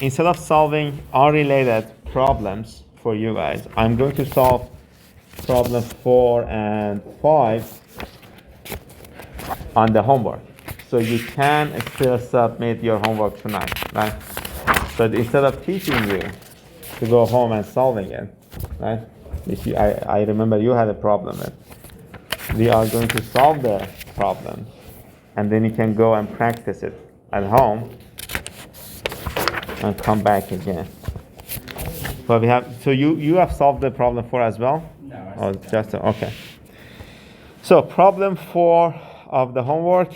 instead of solving unrelated problems for you guys, I'm going to solve problem 4 and 5 on the homework. So you can still submit your homework tonight, right? But instead of teaching you to go home and solving it, right? If you, I remember you had a problem with. We are going to solve the problem, and then you can go and practice it at home and come back again. But we have, so you have solved the problem 4 as well? No. Oh, just okay. So problem 4 of the homework.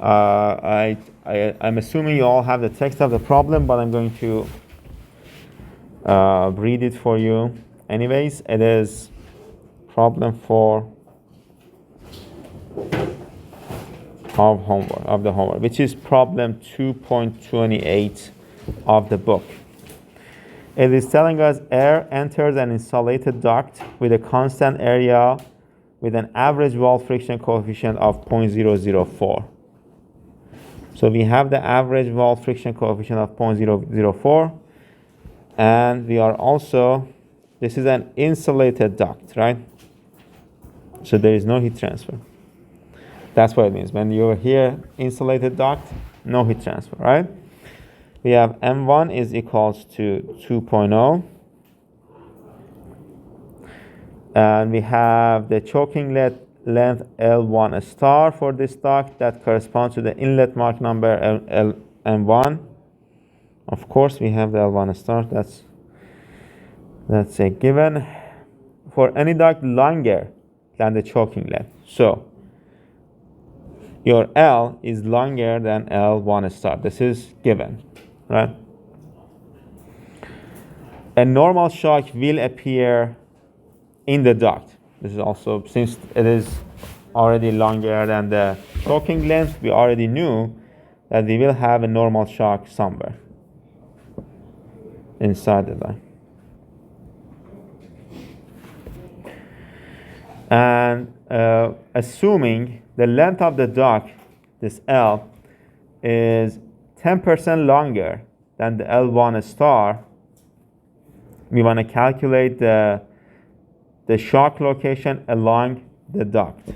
I'm assuming you all have the text of the problem, but I'm going to read it for you. Anyways, it is problem 4 of the homework, which is problem 2.28 of the book. It is telling us air enters an insulated duct with a constant area with an average wall friction coefficient of 0.004. So we have the average wall friction coefficient of 0.004, and we are also, this is an insulated duct, right? So there is no heat transfer. That's what it means. When you're here, insulated duct, no heat transfer, right? We have M1 is equals to 2.0. And we have the choking length L1 star for this duct that corresponds to the inlet mark number M1. Of course, we have the L1 star. That's a given. For any duct longer than the choking length. So your L is longer than L1 star. This is given, right? A normal shock will appear in the duct. This is also, since it is already longer than the choking length, we already knew that we will have a normal shock somewhere inside the duct. And assuming the length of the duct, this L, is 10% longer than the L1 star, we want to calculate the shock location along the duct.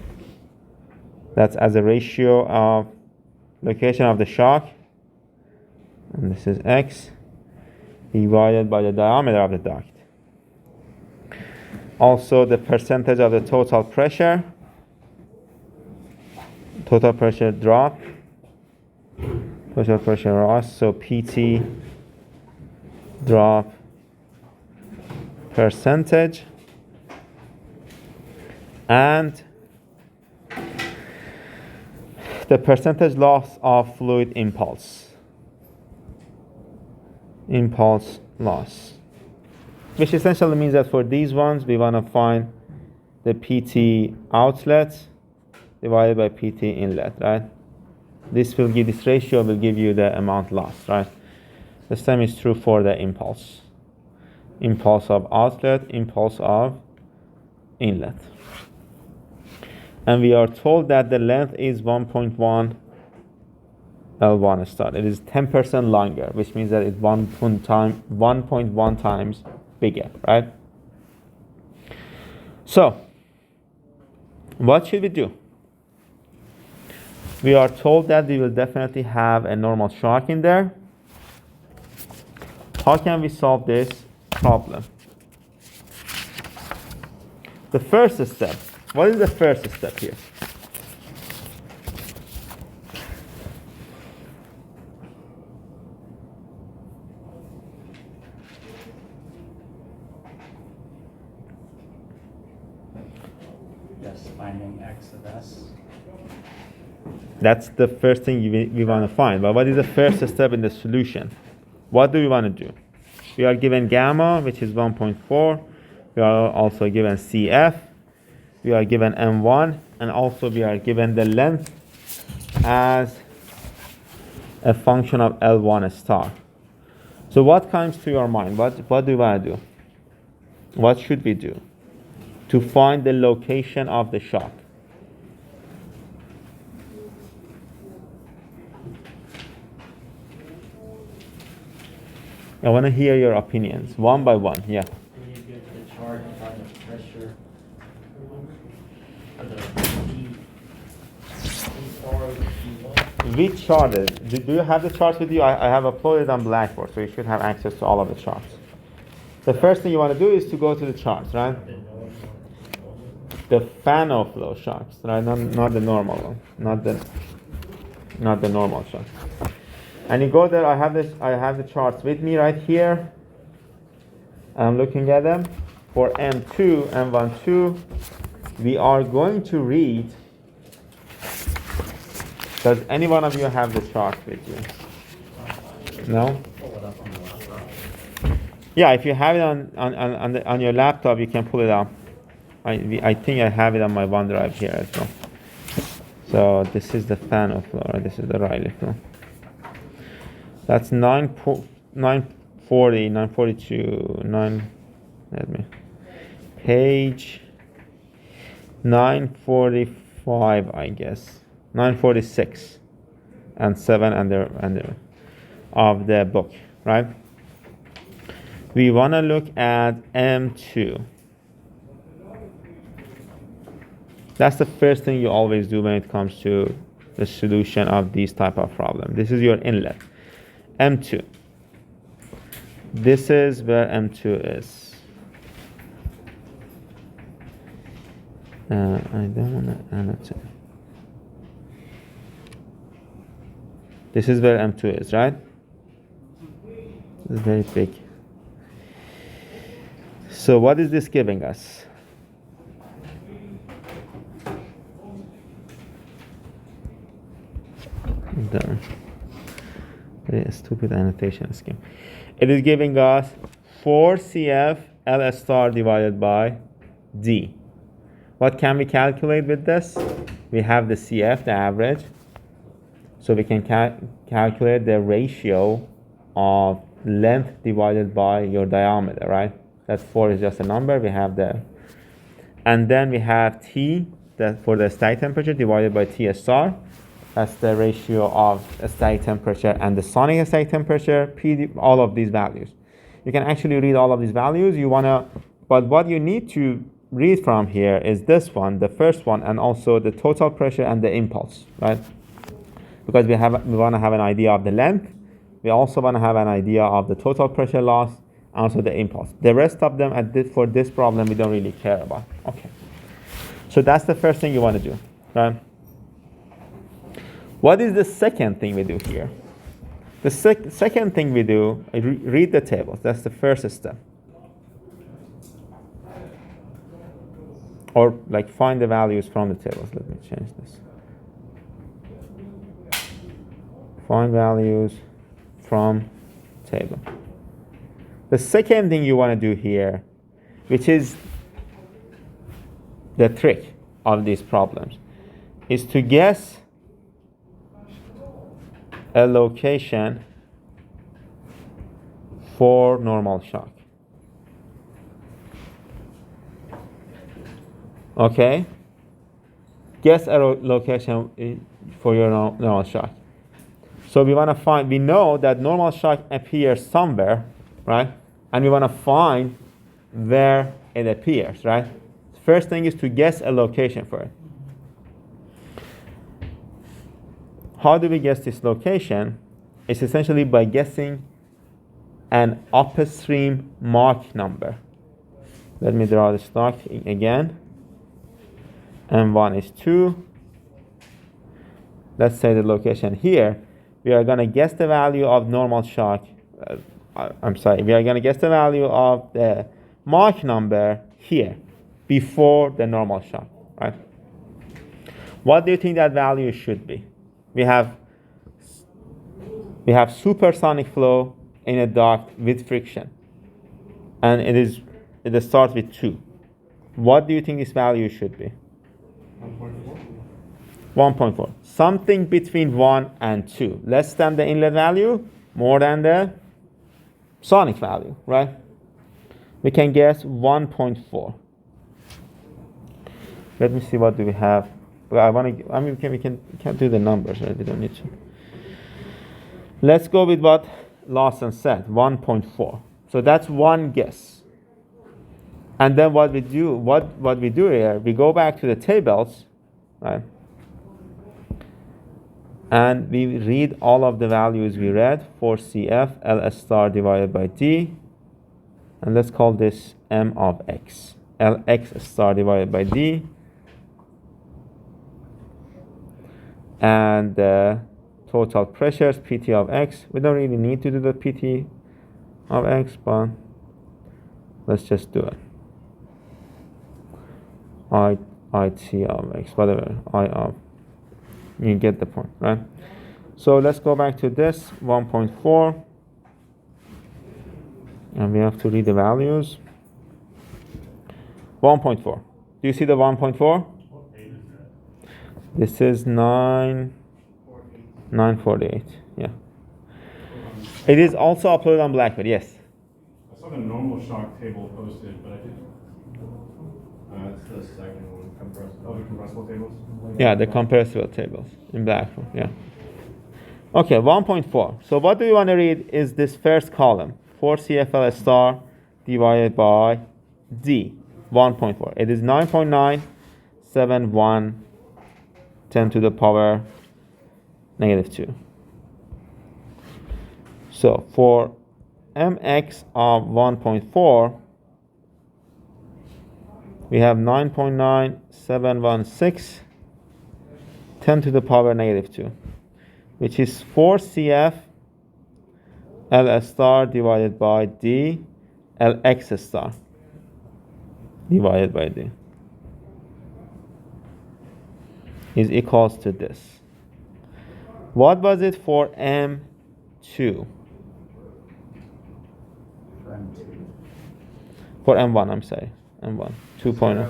That's as a ratio of location of the shock, and this is X, divided by the diameter of the duct. Also the percentage of the total pressure drop, total pressure loss, so PT drop percentage, and the percentage loss of fluid impulse loss, which essentially means that for these ones we want to find the PT outlet divided by PT inlet, right? This ratio will give you the amount lost, right? The same is true for the impulse of outlet, impulse of inlet. And we are told that the length is 1.1 L1 star. It is 10% longer, which means that it's 1.1 times bigger, right? So, what should we do? We are told that we will definitely have a normal shock in there. How can we solve this problem? The first step. What is the first step here? Yes, finding X of S. That's the first thing we want to find. But what is the first step in the solution? What do we want to do? We are given gamma, which is 1.4. We are also given CF. We are given M1, and also we are given the length as a function of L1 star. So what comes to your mind? What do you want to do? What should we do to find the location of the shock? I want to hear your opinions, one by one. Yeah. Can you give the chart and find the pressure for the T4, Which chart is? Do you have the charts with you? I have uploaded on Blackboard, so you should have access to all of the charts. The first thing you want to do is to go to the charts, right? The fan flow charts, right? Not the normal one, not the normal chart. And you go there. I have the charts with me right here. I'm looking at them. For M2, M12, we are going to read. Does any one of you have the chart with you? No? Yeah, if you have it on your laptop, you can pull it up. I think I have it on my OneDrive here as well. So this is the fan flow, right? This is the Riley flow. That's 940, 942, page 945, I guess. 946 and 7 under of the book, right? We want to look at M2. That's the first thing you always do when it comes to the solution of these type of problem. This is your inlet, M2. This is where M2 is. I don't want to annotate. This is where M2 is, right? It's very big. So what is this giving us? Done. Very stupid annotation scheme. It is giving us 4CF L star divided by D. What can we calculate with this? We have the CF, the average. So we can calculate the ratio of length divided by your diameter, right? That 4 is just a number. We have the, and then we have T, that for the static temperature, divided by T star. That's the ratio of static temperature and the sonic static temperature, P, all of these values. You can actually read all of these values. But what you need to read from here is this one, the first one, and also the total pressure and the impulse, right? Because we want to have an idea of the length. We also want to have an idea of the total pressure loss, and also the impulse. The rest of them for this problem, we don't really care about. Okay. So that's the first thing you want to do, right? What is the second thing we do here? The second thing we do, read the tables. That's the first step. Or like find the values from the tables. Let me change this. Find values from table. The second thing you want to do here, which is the trick of these problems, is to guess a location for normal shock. Okay? Guess a location for your normal shock. So we know that normal shock appears somewhere, right? And we want to find where it appears, right? First thing is to guess a location for it. How do we guess this location? It's essentially by guessing an upstream Mach number. Let me draw the stock again. M1 is 2. Let's say the location here. We are going to guess the value of normal shock. We are going to guess the value of the Mach number here before the normal shock, right? What do you think that value should be? We have supersonic flow in a duct with friction, and it starts with 2. What do you think this value should be? 1.4. Something between 1 and 2. Less than the inlet value, more than the sonic value, right? We can guess 1.4. Let me see, what do we have? We can do the numbers, right? We don't need to. Let's go with what Lawson said, 1.4. So that's one guess. And then what we do here, we go back to the tables, right? And we read all of the values we read for CF, LS star divided by D. And let's call this M of X. LX star divided by D. And total pressures, PT of X. We don't really need to do the PT of X, but let's just do it. IT of X, whatever, I of. You get the point, right? So let's go back to this 1.4. And we have to read the values. 1.4. Do you see the 1.4? This is 948. Yeah. It is also uploaded on Blackboard, yes. I saw the normal shock table posted, but I didn't. It's the second one, compressible. Oh, the compressible tables? Yeah, the compressible tables in Blackboard, yeah. Okay, 1.4. So what do you want to read is this first column, 4 CFL star divided by D, 1.4. It is 9.971 10 to the power negative 2. So for mx of 1.4, we have 9.9716 10 to the power negative 2, which is 4 CF LS star divided by D LX star divided by D is equals to this. What was it for M2? For M1, I'm sorry. M1, 2.0.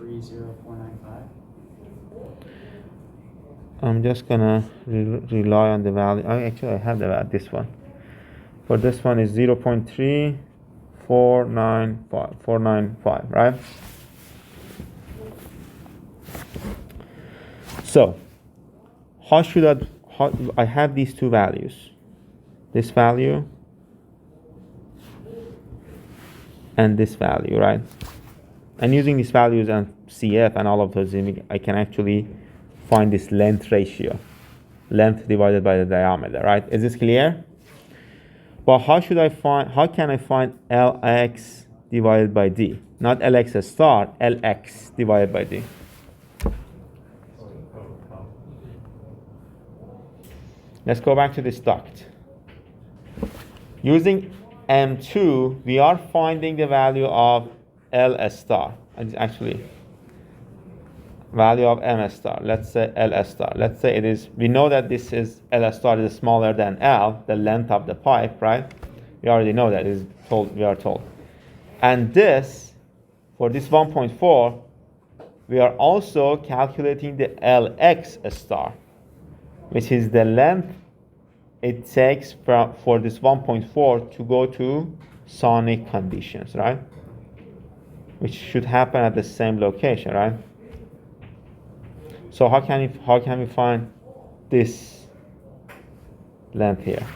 0.30495. I'm just gonna rely on the value. I have this one. For this one is 0.3495495, right? So, how I have these two values, this value and this value, right? And using these values and CF and all of those, I can actually find this length ratio, length divided by the diameter, right? Is this clear? But how can I find LX divided by D? Not LX star, LX divided by D. Let's go back to this duct. Using M2, we are finding the value of LS star. It's actually value of MS star. Let's say LS star. Let's say it is, we know that this is LS star is smaller than L, the length of the pipe, right? We already know that, we are told. And this, for this 1.4, we are also calculating the LX star, which is the length it takes for this 1.4 to go to sonic conditions, right? Which should happen at the same location, right? So how can we find this length here?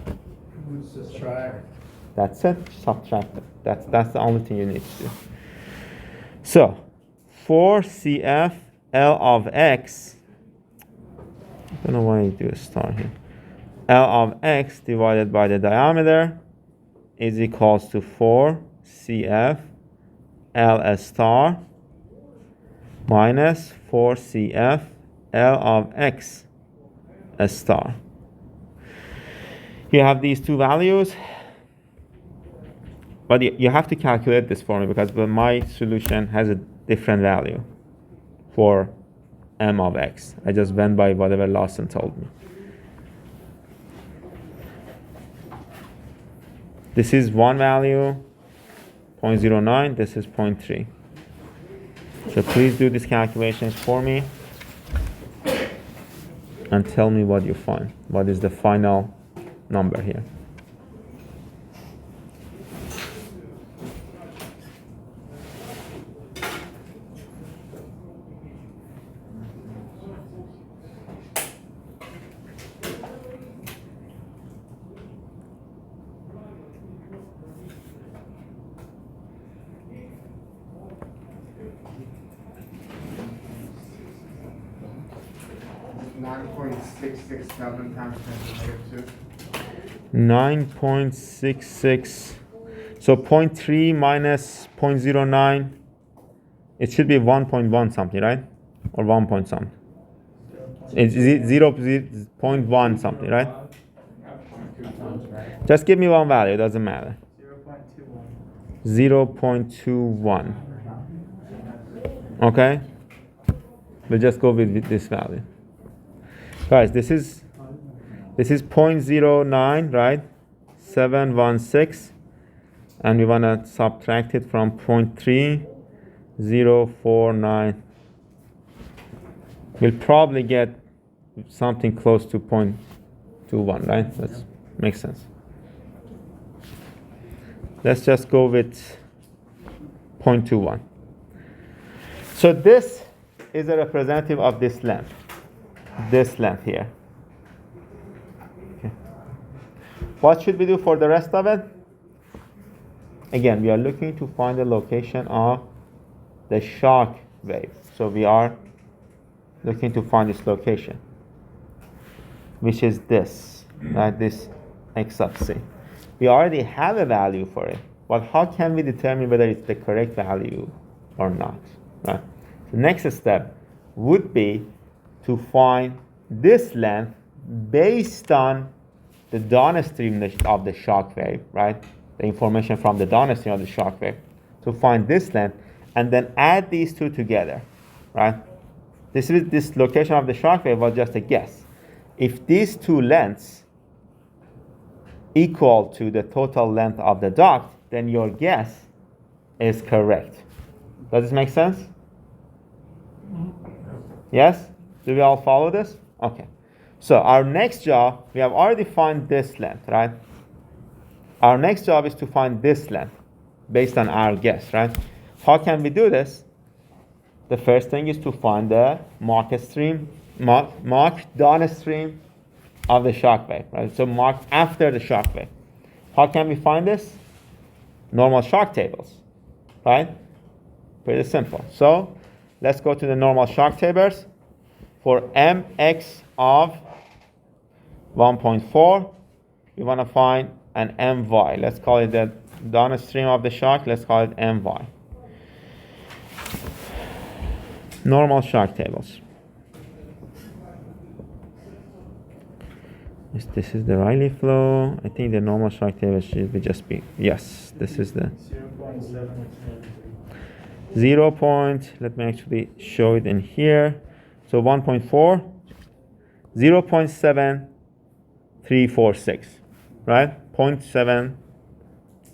Subtract. That's it. Subtract it. That's the only thing you need to do. So 4 CF L of X. I don't know why you do a star here. L of X divided by the diameter is equals to 4 CF L star minus 4 CF L of X star. You have these two values, but you have to calculate this for me because my solution has a different value for M of X. I just went by whatever Lawson told me. This is one value, 0.09, this is 0.3. So please do these calculations for me and tell me what you find. What is the final number here? 9.667 times 10 to the negative 2. 9.66. So 0.3 minus 0.09. It should be 1.1 something, right? Or 1 point something. It's 0.1 something, right? Just give me one value, it doesn't matter. 0.21. Okay? We'll just go with this value. Guys, this is 0.09, right? 716. And we want to subtract it from 0.3049. We'll probably get something close to 0.21, right? That makes sense. Let's just go with 0.21. So this is a representative of this length here. Okay. What should we do for the rest of it? Again, we are looking to find the location of the shock wave. So we are looking to find this location, which is this, right? This x sub c. We already have a value for it, but how can we determine whether it's the correct value or not, right? The next step would be to find this length based on the downstream of the shock wave, right? The information from the downstream of the shock wave, to find this length and then add these two together, right? This location of the shock wave was just a guess. If these two lengths equal to the total length of the duct, then your guess is correct. Does this make sense? Yes? Do we all follow this? Okay. So our next job, we have already found this length, right? Our next job is to find this length based on our guess, right? How can we do this? The first thing is to find the Mach downstream of the shock wave, right? So Mach after the shock wave. How can we find this? Normal shock tables, right? Pretty simple. So let's go to the normal shock tables. For mx of 1.4, we want to find an my. Let's call it the downstream of the shock. Let's call it my. Normal shock tables. This is the Rayleigh flow. I think the normal shock table should be just be, yes, this is the 0 point. Let me actually show it in here. So 1.4, 0.7346, right? 0.7,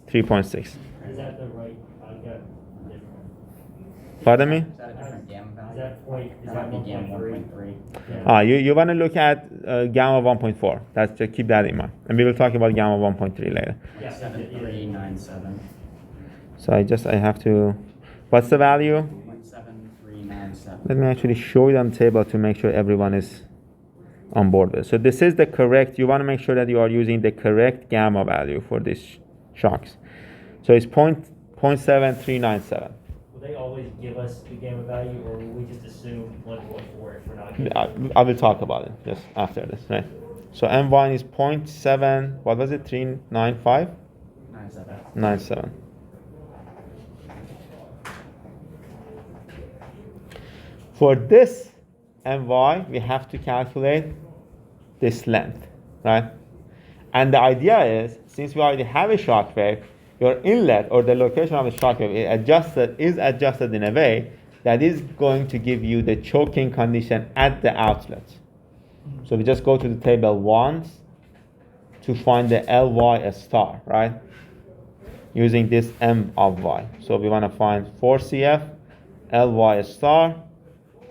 3.6. Is that the right? I got different. Pardon me? Is that a different gamma value? Is that point? Is That that might be gamma 1.3? 1.3. You want to look at gamma 1.4. That's just keep that in mind, and we will talk about gamma 1.3 later. Yeah. 7397. So I have to. What's the value? 0.7397. Let me actually show it on the table to make sure everyone is on board with it. So this is the correct. You want to make sure that you are using the correct gamma value for these shocks. So it's 0.7397. Will they always give us the gamma value, or will we just assume 1.4 if we're not getting I will talk about it just after this, right? So M1 is 0.7, what was it, 395? 97. For this My, we have to calculate this length, right? And the idea is, since we already have a shock wave, your inlet or the location of the shock wave is adjusted in a way that is going to give you the choking condition at the outlet. So we just go to the table once to find the Ly star, right? Using this M of Y. So we want to find 4CF Ly star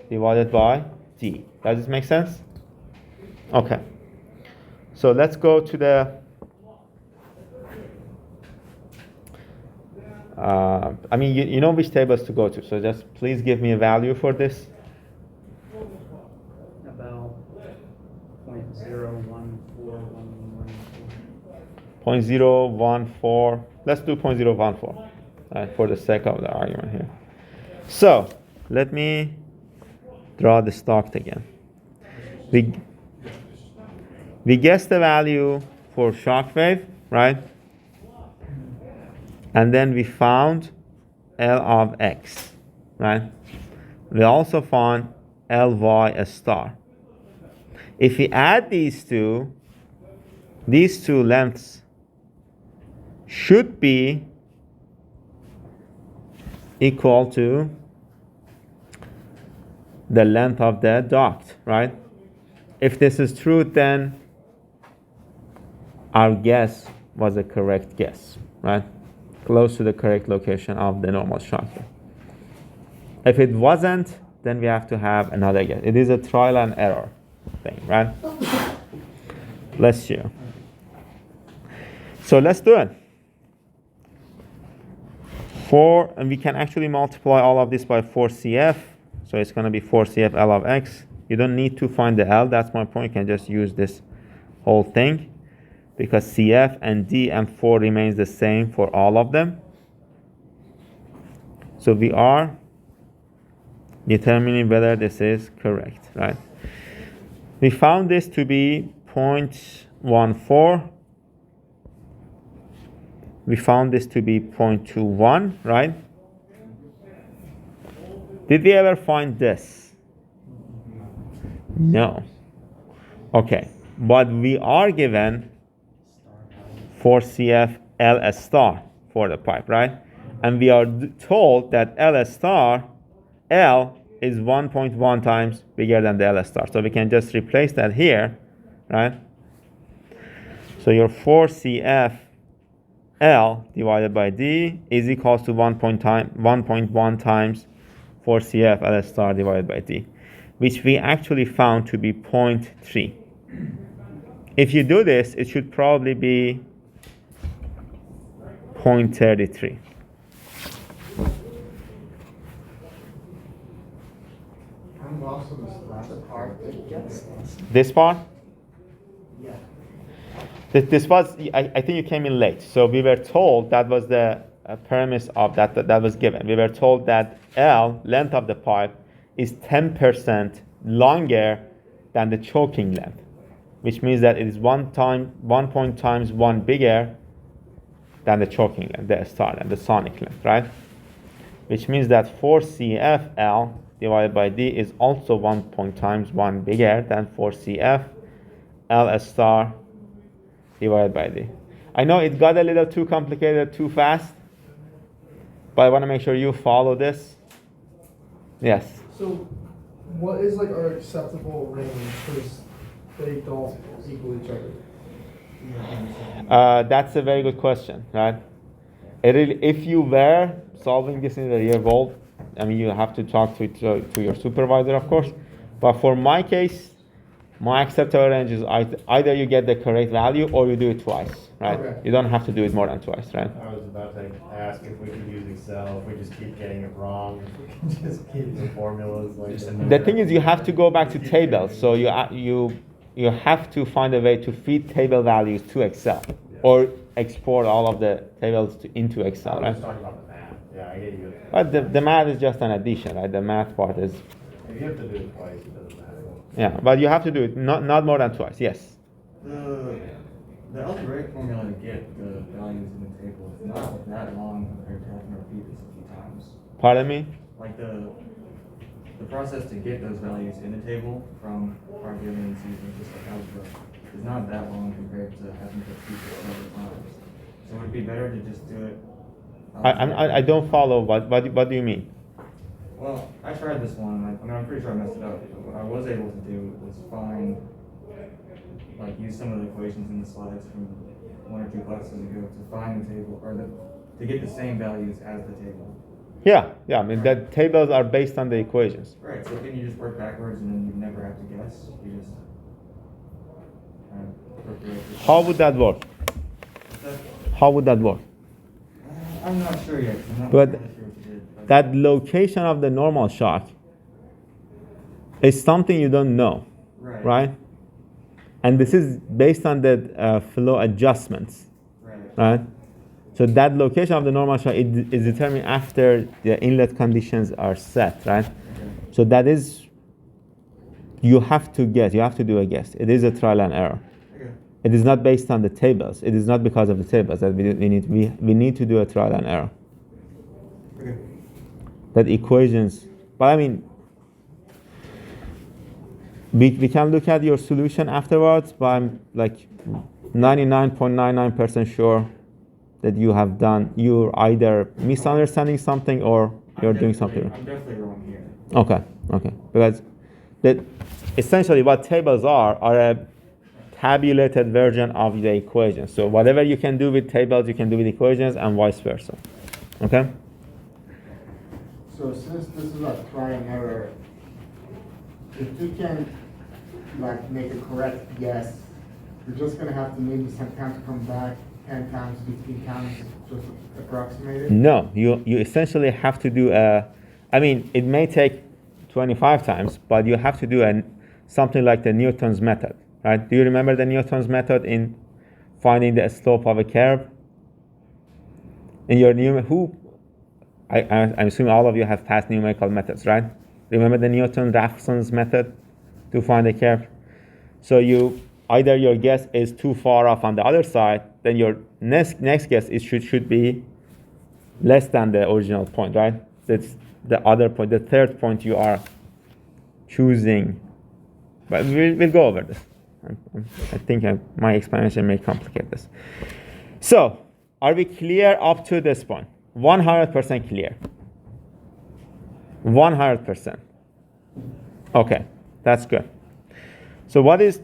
divided by D. Does this make sense? Okay. So let's go to the you know which tables to go to, so just please give me a value for this. About 0.014114. 0.014. Let's do 0.014 for the sake of the argument here. So let me draw the stock again. we guessed the value for shock wave, right? And then we found L of x, right? We also found Ly star. If we add these two lengths should be equal to the length of the duct, right? If this is true, then our guess was a correct guess, right? Close to the correct location of the normal shock. If it wasn't, then we have to have another guess. It is a trial and error thing, right? Bless you. So let's do it. And we can actually multiply all of this by 4CF. So it's going to be 4CF L of x. You don't need to find the L. That's my point. You can just use this whole thing, because CF and D and 4 remains the same for all of them. So we are determining whether this is correct, right? We found this to be 0.14. We found this to be 0.21, right? Did we ever find this? No. Okay, but we are given 4CF L star for the pipe, right? And we are told that L star, L is 1.1 times bigger than the L star. So we can just replace that here, right? So your 4CF L divided by D is equals to 1.1 times 4CF L star divided by D, which we actually found to be 0.3. If you do this, it should probably be 0.33. And also this last part. This part? This was, I think you came in late. So we were told that was the premise of that was given. We were told that L, length of the pipe, is 10% longer than the choking length, which means that it is 1 times 1 bigger than the choking length, the star length, the sonic length, right? Which means that 4CF L divided by D is also 1 times 1 bigger than 4CF L star divided by D. I know it got a little too complicated too fast, but I want to make sure you follow this. Yes. So, what is like our acceptable range? Because they don't equal each other. That's a very good question, right? If you were solving this in the real world, I mean, you have to talk to your supervisor, of course. But for my case, my acceptable range is either you get the correct value or you do it twice, right? Okay. You don't have to do it more than twice, right? I was about to ask if we could use Excel, if we just keep getting it wrong, if we can just keep the formulas like The thing is, you have to go back to tables, so you have to find a way to feed table values to Excel, or export all of the tables into Excel, I was right? just talking about the math. Yeah, I get you. But the math is just an addition, right? The math part is, If you have to do it twice, it doesn't matter. yeah, but you have to do it not more than twice. Yes. The algebraic formula to get the values in the table is not that long compared to having to repeat this a few times. Pardon me. Like the process to get those values in the table from arguments using just like algebra is not that long compared to having to repeat it several times. So would it be better to just do it? I don't follow. What do you mean? Well, I tried this one. I'm pretty sure I messed it up. But what I was able to do was use some of the equations in the slides from 1 or 2 classes ago to find the table, or to get the same values as the table. Yeah. I mean, the tables are based on the equations. Right. So then you just work backwards, and then you never have to guess. You just appropriate the- How would that work? How would that work? I'm not sure yet. 'Cause I'm not But really sure what you did. But that location of the normal shock is something you don't know, right? And this is based on the flow adjustments, right? So that location of the normal shock is determined after the inlet conditions are set, right? Okay. So that is You have to guess. You have to do a guess. It is a trial and error. Okay. It is not based on the tables. It is not because of the tables that we need to do a trial and error. Okay. That equations, but I mean, we can look at your solution afterwards, but I'm like 99.99% sure that you're either misunderstanding something or you're doing something. I'm definitely wrong here. Okay. Because essentially what tables are a tabulated version of the equation. So whatever you can do with tables, you can do with equations and vice versa. Okay? So since this is a try and error, if we can like make a correct guess, we're just gonna have to maybe sometimes come back 10 times, 15 times, just approximate it? No, you essentially have to do it may take 25 times, but you have to do something like the Newton's method, right? Do you remember the Newton's method in finding the slope of a curve? In your I'm assuming all of you have passed numerical methods, right? Remember the Newton-Raphson's method to find a curve? So either your guess is too far off on the other side, then your next guess should be less than the original point, right? That's the other point, the third point you are choosing. But we'll go over this. I think my explanation may complicate this. So, are we clear up to this point? 100% clear. 100%. Okay, that's good. So what is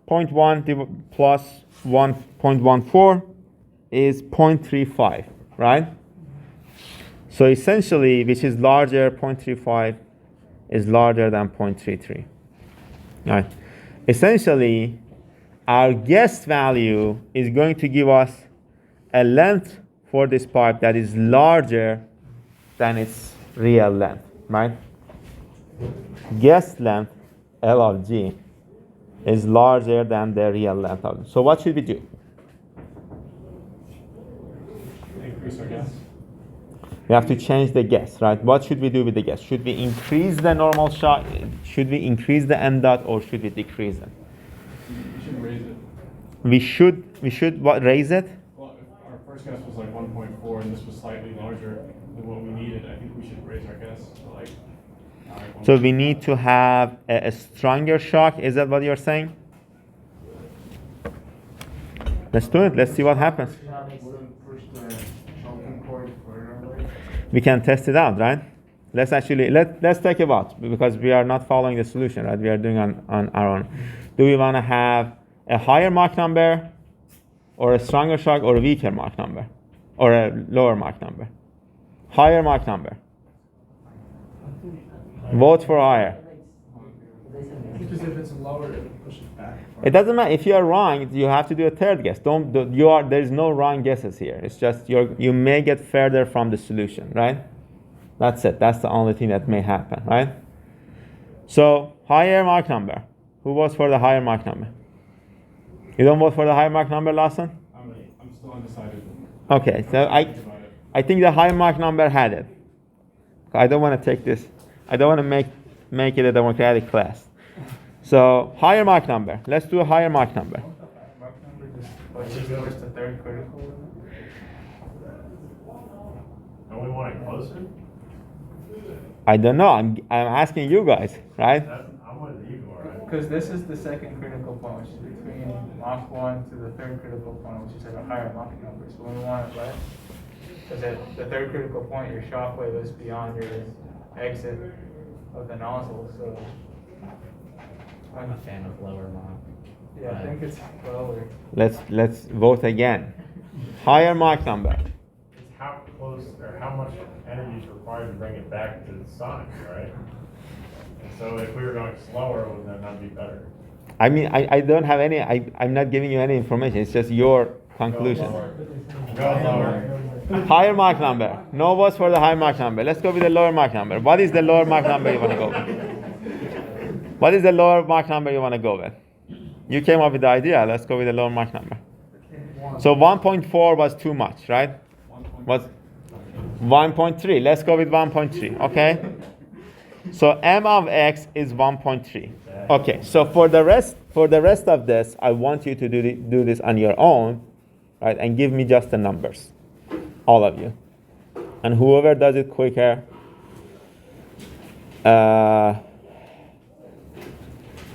0.1 plus 1.14 is 0.35, right? So essentially, which is larger, 0.35 is larger than 0.33. Right? Essentially, our guess value is going to give us a length for this pipe that is larger than its real length, right? Guess length, L of G, is larger than the real length of it. So what should we do? Increase our guess. We have to change the guess, right? What should we do with the guess? Should we increase the normal shock? Should we increase the n dot or should we decrease it? We should raise it. We should what, raise it? Well, if our first guess was like 1.4 and this was slightly larger than what we needed, I think we should raise our guess to like. So we need to have a stronger shock. Is that what you're saying? Let's do it. Let's see what happens. Wouldn't push the choking cord further away? We can test it out, right? Let's take a vote because we are not following the solution, right? We are doing on our own. Do we want to have a higher Mach number or a stronger shock or a weaker Mach number or a lower Mach number? Higher Mach number. Vote for higher. Because if it's lower, it'll push it back. It doesn't matter. If you are wrong, you have to do a third guess. There is no wrong guesses here. It's just you may get further from the solution, right? That's it. That's the only thing that may happen, right? So higher Mach number. Who votes for the higher Mach number? You don't vote for the higher Mach number, Lawson? I'm still undecided. Okay, so I think the higher Mach number had it. I don't want to take this. I don't want to make it a democratic class. So higher Mach number. Let's do a higher Mach number. What's the third critical? And we want it closer? I don't know. I'm asking you guys, right? I'm with you, alright. Because this is the second critical point, which is between Mach 1 to the third critical point, which is at a higher Mach number. So we want it less. Because at the third critical point, your shock wave is beyond your exit of the nozzle. So I'm a fan of lower Mach. yeah, I think it's lower. Let's vote again. Higher Mach number. It's how close or how much energy is required to bring it back to the sun, right? And so if we were going slower, wouldn't that not be better? I mean, I don't have any. I'm not giving you any information. It's just your conclusion. Go lower. Higher Mach number. No votes for the higher Mach number. Let's go with the lower Mach number. What is the lower Mach number you want to go with? What is the lower Mach number you want to go with? You came up with the idea. Let's go with the lower Mach number. So 1.4 was too much, right? Was 1.3. Let's go with 1.3. Okay. So m of x is 1.3. Okay, so for the rest of this, I want you to do this on your own, right? And give me just the numbers, all of you. And whoever does it quicker,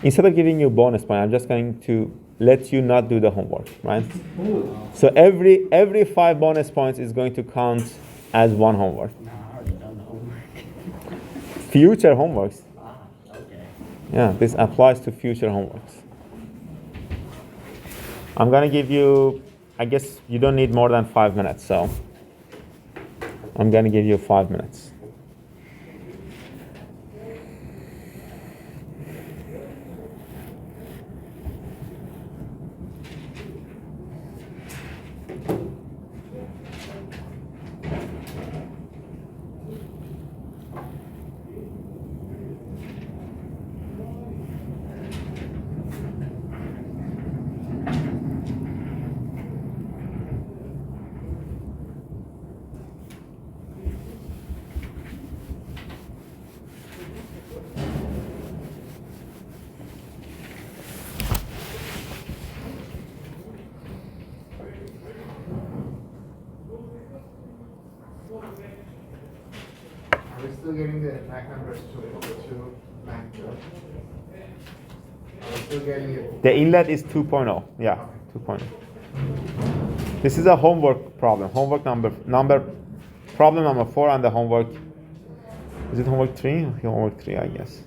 instead of giving you a bonus point, I'm just going to let you not do the homework, right? So every 5 bonus points is going to count as 1 homework. No, I already done the homework. Future homeworks. Okay. Yeah, this applies to future homeworks. I'm gonna give you, I guess you don't need more than 5 minutes, so I'm gonna give you 5 minutes. Are we still getting the exact numbers to back to? Are we still getting it? The inlet is 2.0. Yeah, 2.0. This is a homework problem. Homework problem number 4 on the homework. Is it homework 3? Homework 3, I guess.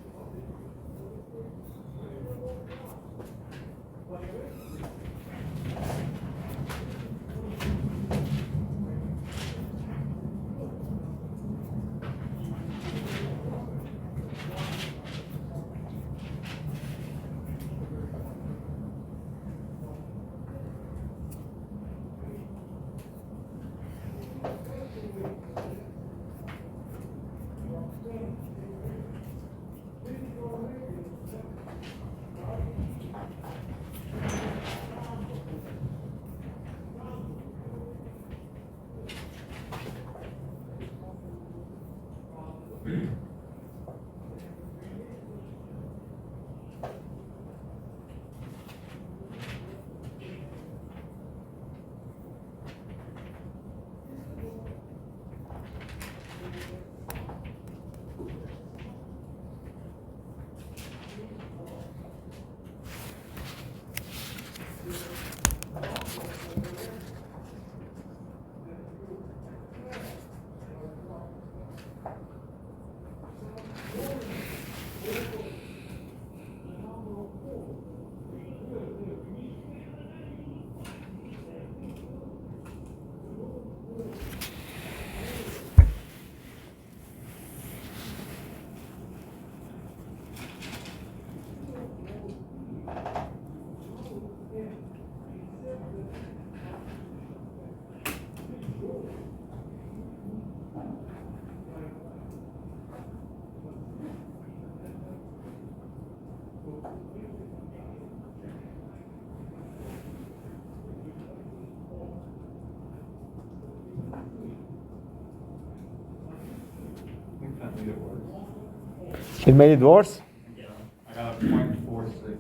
It made it worse? Yeah. I got a 0.46,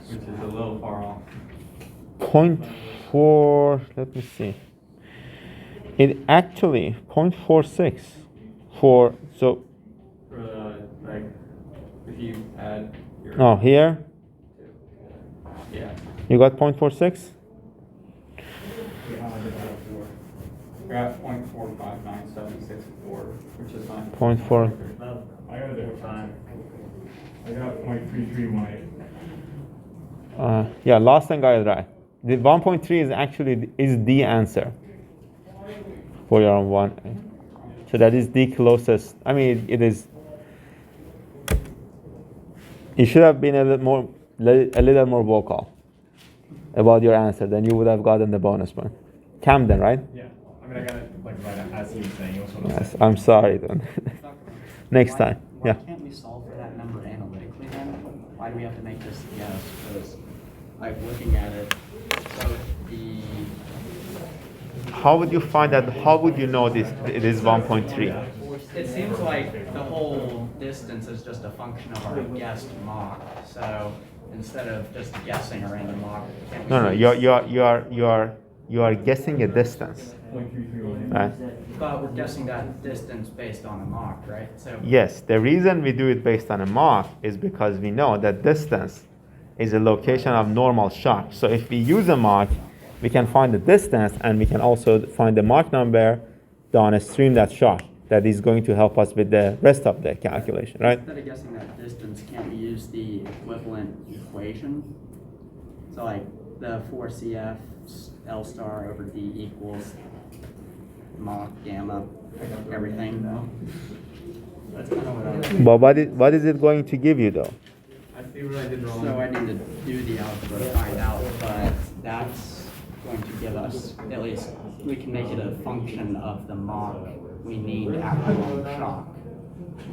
which is a little far off. 0.4, let me see. It actually 0.46 for, so, For the, like, if you add your... no, here, Yeah. you got 0.46? I got 0.459764, which is fine. 0.4. About I got a different time. I got 0.3318. Yeah, last thing I right. The 1.3 is actually is the answer for your one. So that is the closest. I mean, it is. You should have been a little more vocal about your answer. Then you would have gotten the bonus one. Camden, right? Yeah, I mean, I got it like right as he was saying. It was what I Yes. said. I'm sorry then. Next time. Why Yeah. can't we solve for that number analytically then? Why do we have to make this yes? Because like looking at it, so the How would you find that? How would you know this? It is 1.3. it seems like the whole distance is just a function of our guessed Mach. So instead of just guessing a random Mach, can we No, use- you are guessing a distance. Right? But we're guessing that distance based on a Mach, right? So Yes, the reason we do it based on a Mach is because we know that distance is a location of normal shock. So if we use a Mach, we can find the distance and we can also find the Mach number downstream that shock. That is going to help us with the rest of the calculation, right? instead of guessing that distance, can't we use the equivalent equation? So like the 4CF L star over D equals Mach, gamma, everything. That's kind of what I was. But what is it going to give you though? I see what I did wrong. So I need to do the algebra to find out, but that's going to give us, at least, we can make it a function of the Mach we need after one shock.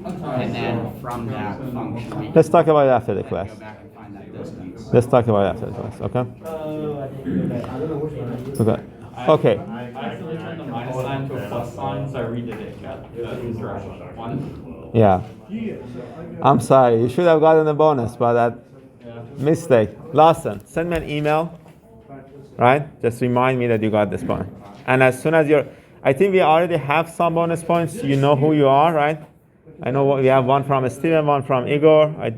And then from that function, we Let's can talk about it after the class. go back and find that distance. Let's talk about it after the class, okay? Oh, I didn't know that. Okay. Okay. I accidentally turned the minus sign to a plus sign, so I redid it, got the correct one. Yeah. I'm sorry. You should have gotten a bonus, but that mistake. Lawson, send me an email. Right? Just remind me that you got this point. And as soon as I think we already have some bonus points. You know who you are, right? I know we have one from Steven, one from Igor. I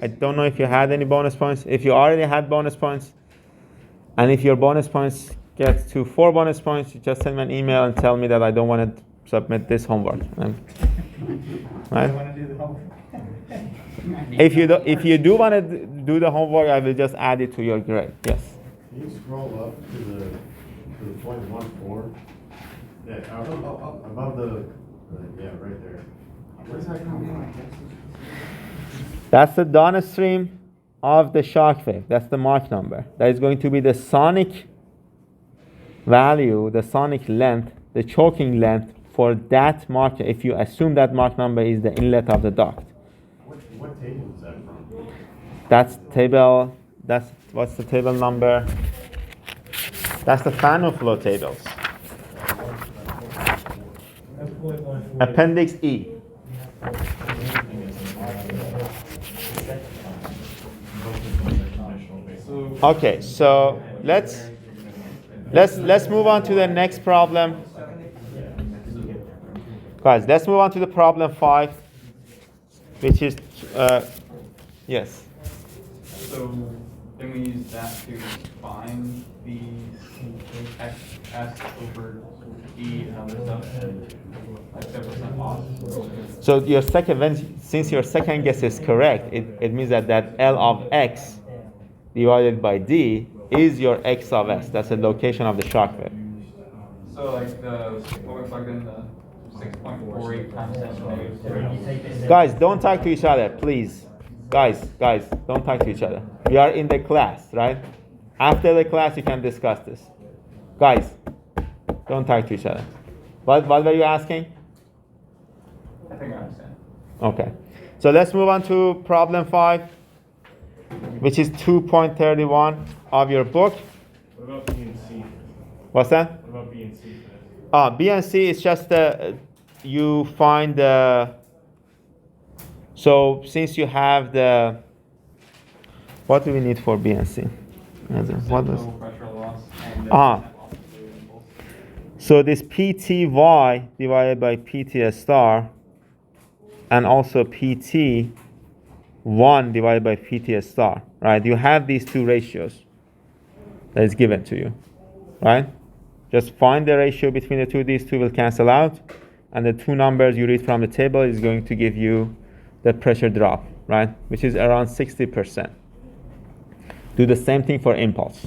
don't know if you had any bonus points. If you already had bonus points, and if your bonus points get to 4 bonus points, you just send me an email and tell me that I don't want to submit this homework. Right? If you do want to do the homework, I will just add it to your grade. Yes. Can you scroll up to the point 1.4? Yeah, above yeah, right there. Where's that coming from? That's the downstream of the shock wave. That's the Mach number. That is going to be the sonic value, the sonic length, the choking length for that Mach. If you assume that Mach number is the inlet of the duct. What table is that from? That's table. What's the table number? That's the fan flow tables. Appendix E. Okay, so let's move on to the next problem. Guys, let's move on to the problem 5, which is yes. So then we use that to find the S over E and other stuff, like 7% loss. So your since your second guess is correct, it means that L of X divided by D is your X of S. That's the location of the shock wave. So like what we plugged in the 6.48 times 10 to negative 3. Guys, don't talk to each other, please. Guys, don't talk to each other. We are in the class, right? After the class, you can discuss this. Guys, don't talk to each other. What were you asking? I think I understand. Okay. So let's move on to problem 5, which is 2.31 of your book. What about B and C? What's that? What about B and C for this? B and C is just you find the. So since you have the, what do we need for B and C? What was? Total pressure loss and Ah. net loss of fluid impulse. So this PTY divided by PTS star, and also PT1 divided by PTS star, right? You have these two ratios that is given to you, right? Just find the ratio between the two. These two will cancel out, and the two numbers you read from the table is going to give you the pressure drop, right? Which is around 60%. Do the same thing for impulse.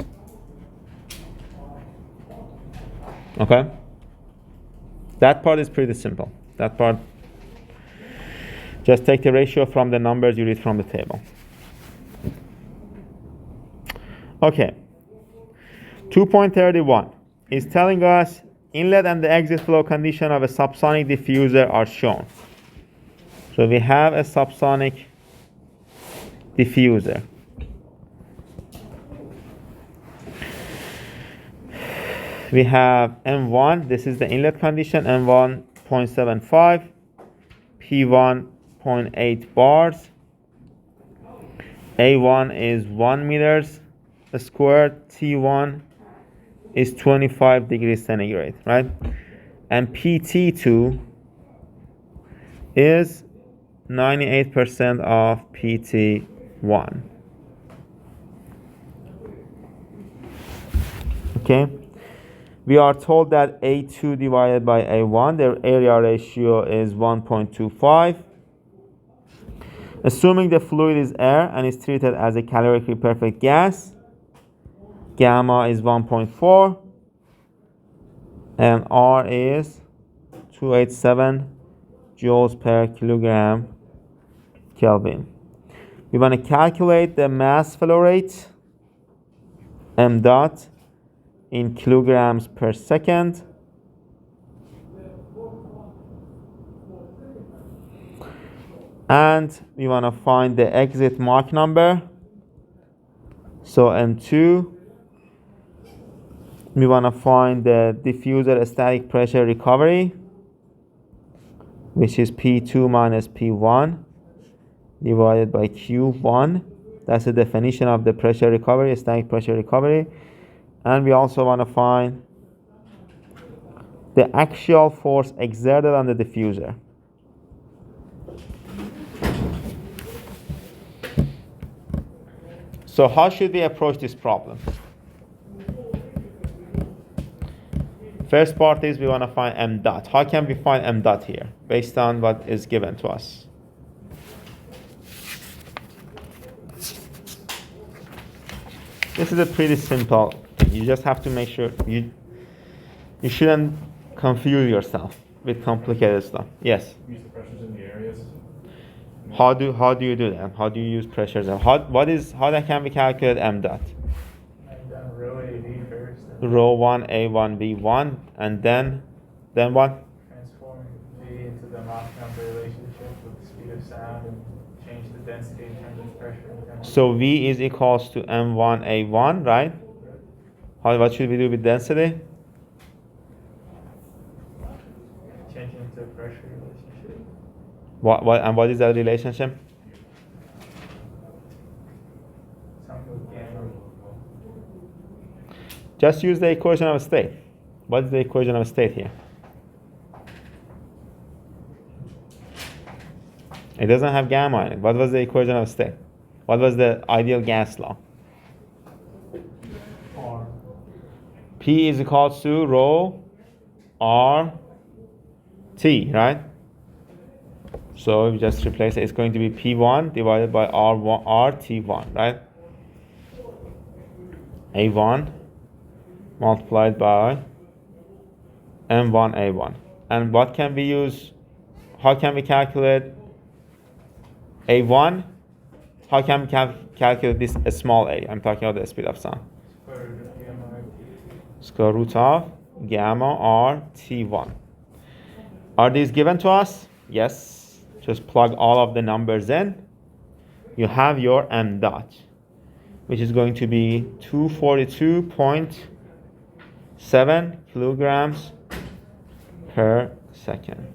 Okay? That part is pretty simple. That part, just take the ratio from the numbers you read from the table. Okay. 2.31 is telling us inlet and the exit flow condition of a subsonic diffuser are shown. So we have a subsonic diffuser. We have M1, this is the inlet condition, M1 0.75, P1 1.8 bars. A1 is 1 meters squared. T1 is 25 degrees centigrade, right? And PT2 is 98% of PT1. Okay? We are told that A2 divided by A1, their area ratio is 1.25. Assuming the fluid is air and is treated as a calorically perfect gas, gamma is 1.4 and R is 287 joules per kilogram Kelvin. We want to calculate the mass flow rate, m dot, in kilograms per second. And we want to find the exit Mach number. So M2. We want to find the diffuser static pressure recovery, which is P2 minus P1 divided by Q1. That's the definition of the pressure recovery, static pressure recovery. And we also want to find the axial force exerted on the diffuser. So how should we approach this problem? First part is we want to find m dot. How can we find m dot here based on what is given to us? This is a pretty simple thing. You just have to make sure you shouldn't confuse yourself with complicated stuff. Yes. Use the pressures in the areas. How do you do that? How do you use pressures? How that can be calculated m dot? I've done rho AV first. Rho 1 A1 B1 and then what? Transform V into the Mach number relationship with the speed of sound and change the density in terms of pressure and temperature. So V is equals to M1 A1, right? What should we do with density? Changing into a pressure relationship. What is that relationship? Something with gamma. Just use the equation of state. What is the equation of state here? It doesn't have gamma in it. What was the equation of state? What was the ideal gas law? R. P is equals to rho R T, right? So we just replace it. It's going to be P1 divided by R1, RT1, right? A1 multiplied by M1 A1. And what can we use? How can we calculate A1? How can we calculate this small a? I'm talking about the speed of sound. Square root of gamma R T1. Are these given to us? Yes. Just plug all of the numbers in. You have your m dot, which is going to be 242.7 kilograms per second.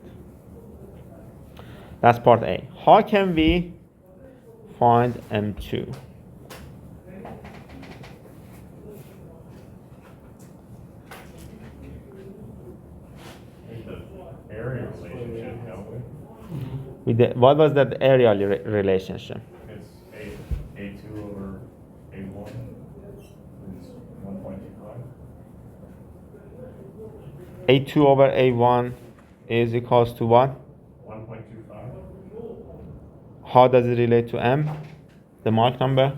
That's part A. How can we find M2? The area relationship, don't we? What was that area relationship? It's A2 over A1 is 1.25. A2 over A1 is equals to what? 1.25. How does it relate to M? The Mach number?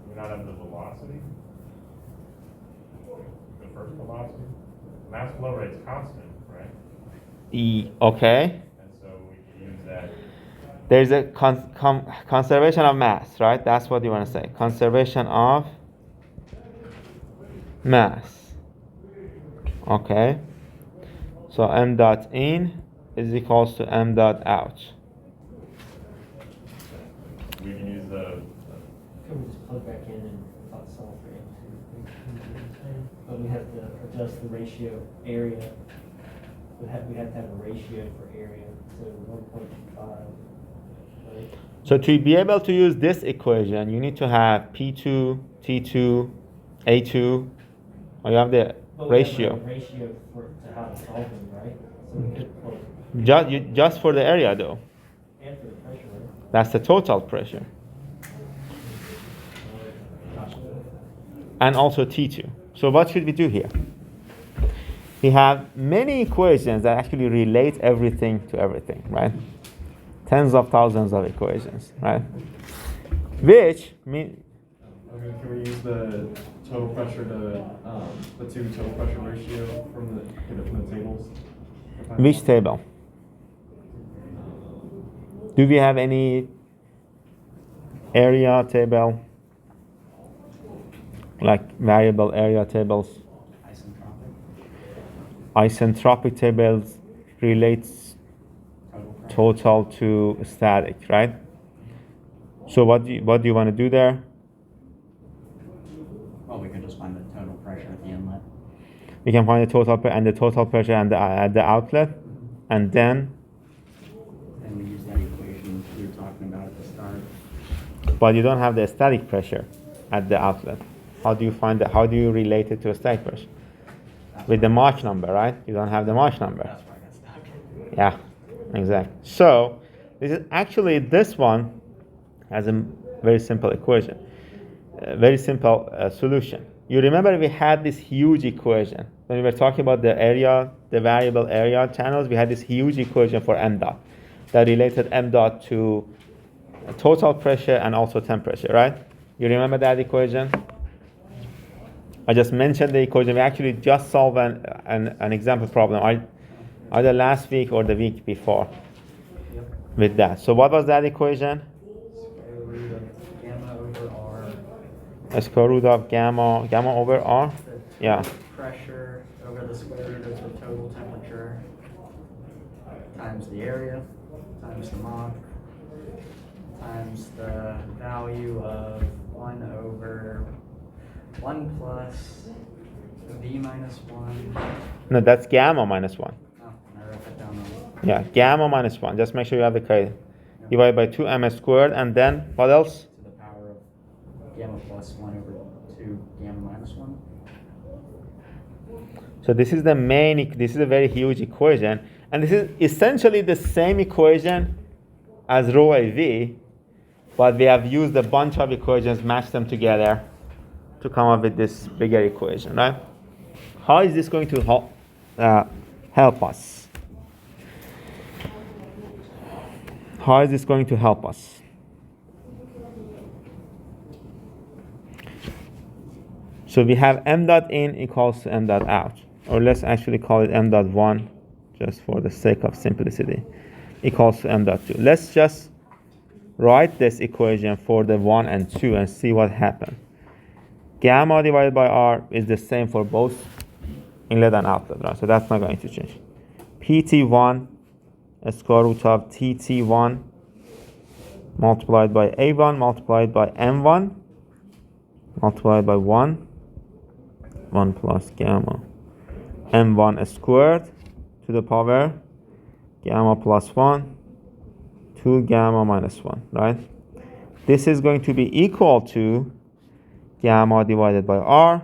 We not have the velocity. The first velocity. Mass flow rate's constant, right? Okay. And so we can use that. There's a conservation of mass, right? That's what you want to say. Conservation of mass. Okay. So m dot in is equals to m dot out. We can use the Can we just plug back in and solve for M2? But we have to adjust the ratio area we have to have a ratio for area, so 1.25, right? So to be able to use this equation, you need to have P2, T2, A2, or you have the But we have a ratio. ratio to how to solve them, right? So we could pull Just for the area though. and for the pressure, right? That's the total pressure. And also T2. So what should we do here? We have many equations that actually relate everything to everything, right? Tens of thousands of equations, right? Which mean Okay, can we use the total pressure to, the two total pressure ratio from the tables? which table? Do we have any area table? Like variable area tables? Isentropic tables relates total to static, right? So what do you want to do there? Well, we could just find the total pressure at the inlet. We can find the total and the total pressure and at the outlet, and then. And we use that equation we were talking about at the start. But you don't have the static pressure at the outlet. How do you find that? How do you relate it to a static pressure? With the Mach number, right? You don't have the Mach number. That's where I got stuck. Yeah, exactly. So this is actually, this one has a very simple equation, a very simple solution. You remember we had this huge equation when we were talking about the area, the variable area channels. We had this huge equation for m dot that related m dot to total pressure and also temperature, right? You remember that equation? I just mentioned the equation. We actually just solved an example problem either last week or the week before with that. So what was that equation? Square root of gamma over R. A square root of gamma over R? The Yeah. pressure over the square root of the total temperature times the area times the Mach times the value of 1 over 1 plus V minus 1. No, that's gamma minus 1. Oh, I wrote that down wrong. Yeah, gamma minus 1. Just make sure you have the credit. Divided by 2m squared, and then what else? To the power of gamma plus 1 over 2 gamma minus 1. So this is this is a very huge equation, and this is essentially the same equation as rho AV, but we have used a bunch of equations, matched them together to come up with this bigger equation, right? How is this going to help us? How is this going to help us? So we have m dot in equals to m dot out, or let's actually call it m dot 1, just for the sake of simplicity, equals to m dot 2. Let's just write this equation for the 1 and 2 and see what happens. Gamma divided by R is the same for both inlet and outlet, right? So that's not going to change. PT1 square root of TT1 multiplied by A1 multiplied by M1 multiplied by 1 plus gamma M1 squared to the power gamma plus 1 2 gamma minus 1, right? This is going to be equal to gamma divided by R,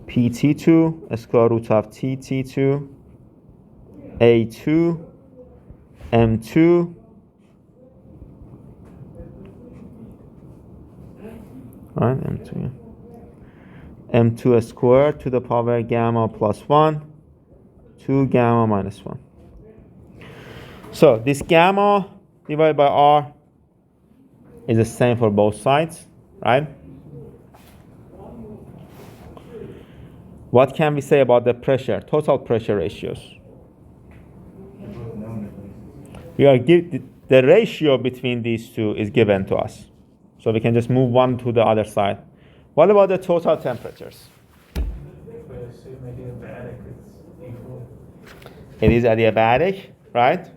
PT2 square root of TT2, A2, M2, right? M2, yeah. M2 squared to the power gamma plus 1, 2 gamma minus 1. So this gamma divided by R is the same for both sides, right? What can we say about the pressure, total pressure ratios? The ratio between these two is given to us. So we can just move one to the other side. What about the total temperatures? If we assume adiabatic, it's equal. It is adiabatic, right?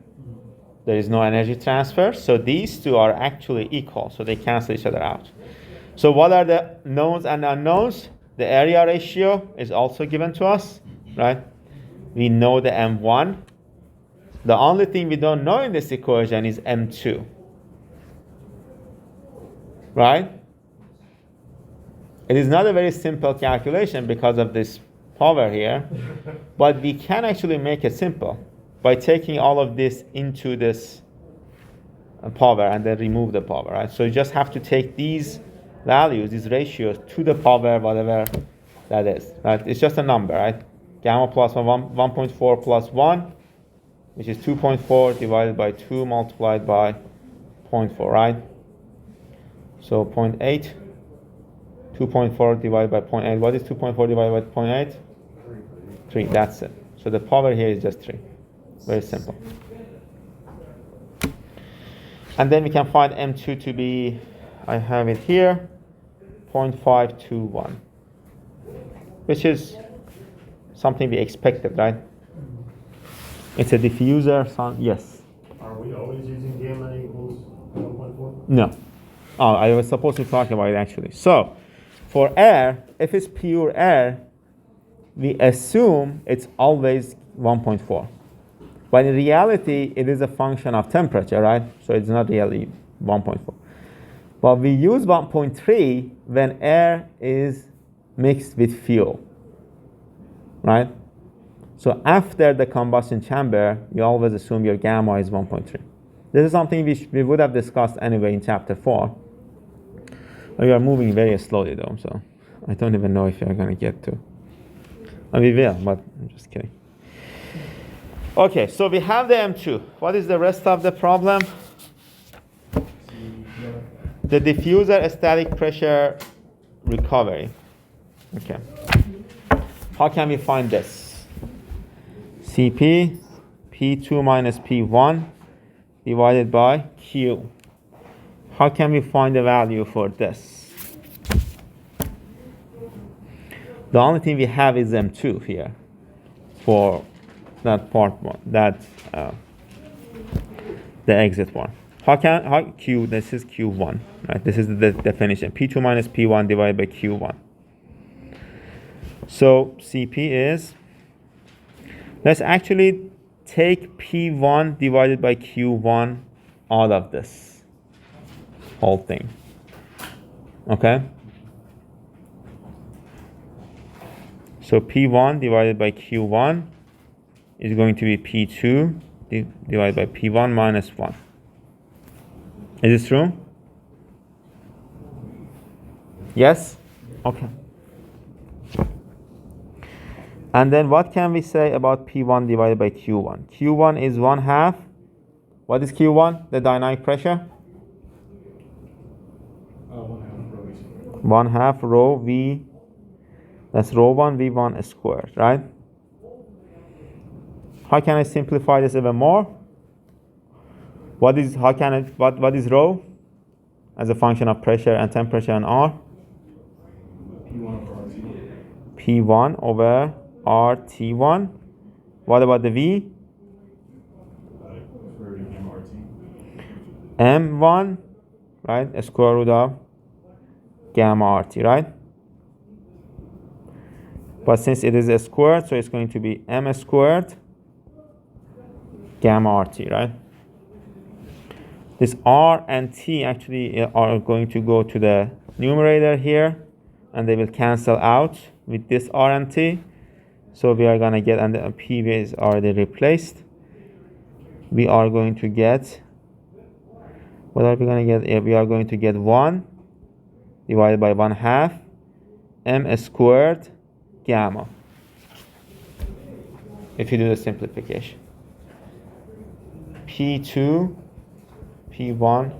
There is no energy transfer. So these two are actually equal. So they cancel each other out. So what are the knowns and unknowns? The area ratio is also given to us, right? We know the M1. The only thing we don't know in this equation is M2. Right? It is not a very simple calculation because of this power here, but we can actually make it simple by taking all of this into this power and then remove the power, right? So you just have to take these values, these ratios, to the power, whatever that is, right? It's just a number, right? Gamma plus 1.4 plus 1, which is 2.4 divided by 2 multiplied by 0.4, right? So 0.8, 2.4 divided by 0.8. What is 2.4 divided by 0.8? 3, that's it. So the power here is just 3. Very simple. And then we can find M2 to be, I have it here, 0.521, which is something we expected, right? It's a diffuser, yes. Are we always using gamma equals 1.4? No. Oh, I was supposed to talk about it actually. So, for air, if it's pure air, we assume it's always 1.4. But in reality, it is a function of temperature, right? So it's not really 1.4. But we use 1.3 when air is mixed with fuel, right? So after the combustion chamber, you always assume your gamma is 1.3. This is something we would have discussed anyway in chapter 4. We are moving very slowly though, so I don't even know if you're going to get to. And we will, but I'm just kidding. Okay, so we have the M2. What is the rest of the problem? The diffuser static pressure recovery. Okay. How can we find this? Cp, P2 minus P1 divided by Q. How can we find the value for this? The only thing we have is M2 here for that part one, that the exit one. How Q, this is Q1, right? This is the definition. P2 minus P1 divided by Q1. So Cp is, let's actually take P1 divided by Q1 out of this whole thing. Okay? So P1 divided by Q1 is going to be P2 divided by P1 minus 1. Is this true? Yes? Okay. And then what can we say about P1 divided by Q1? Q1 is 1/2. What is Q1? The dynamic pressure? 1/2 rho V. That's rho 1 V1 squared, right? How can I simplify this even more? What is rho as a function of pressure and temperature and R? P1 over RT1. What about the V? M1, right? A square root of gamma RT, right? But since it is a squared, so it's going to be M squared gamma RT, right? This R and T actually are going to go to the numerator here, and they will cancel out with this R and T. So we are going to get, and the P is already replaced. We are going to get, what are we going to get? We are going to get 1 divided by 1/2 M squared gamma. If you do the simplification. P2, P1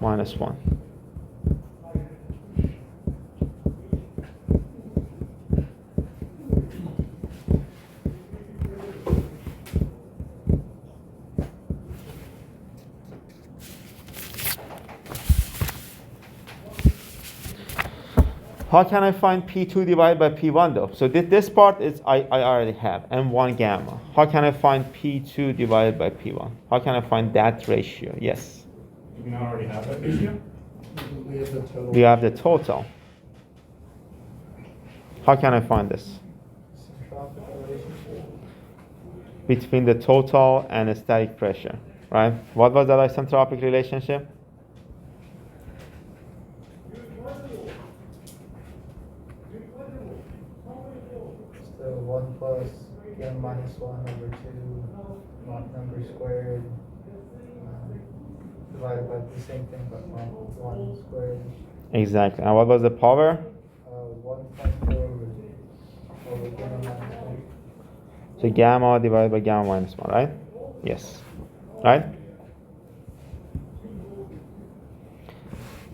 minus 1. How can I find P2 divided by P1 though? So this part is I already have M1 gamma. How can I find P2 divided by P1? How can I find that ratio? Yes. Do we not already have that ratio? We have the total. We have the total. How can I find this? Isentropic relationship. between the total and the static pressure, right? What was that isentropic relationship? So 1 plus m minus 1 over 2 Mach number squared divided by the same thing but Mach 1 squared. Exactly. And what was the power? 1.4 over gamma minus 1. So gamma divided by gamma minus 1, right? Yes. Right?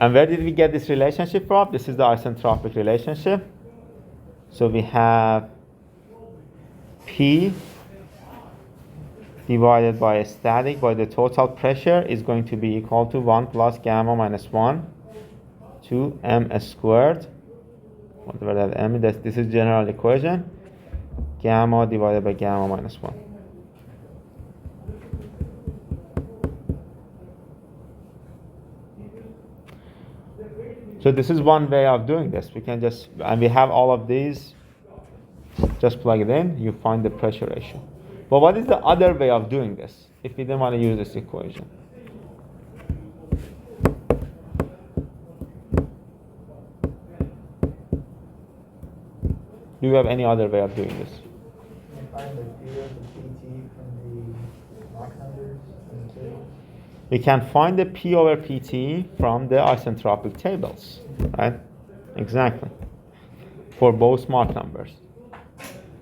And where did we get this relationship from? This is the isentropic relationship. So we have P divided by static by the total pressure is going to be equal to 1 plus gamma minus 1 to m squared. Whatever that m is, this is general equation. Gamma divided by gamma minus 1. So this is one way of doing this. We can just, and we have all of these, just plug it in, you find the pressure ratio. But what is the other way of doing this if we didn't want to use this equation? Do you have any other way of doing this? Can you find the P of the PT from the Mach numbers in the table? We can find the P over PT from the isentropic tables, right? Exactly. For both Mach numbers.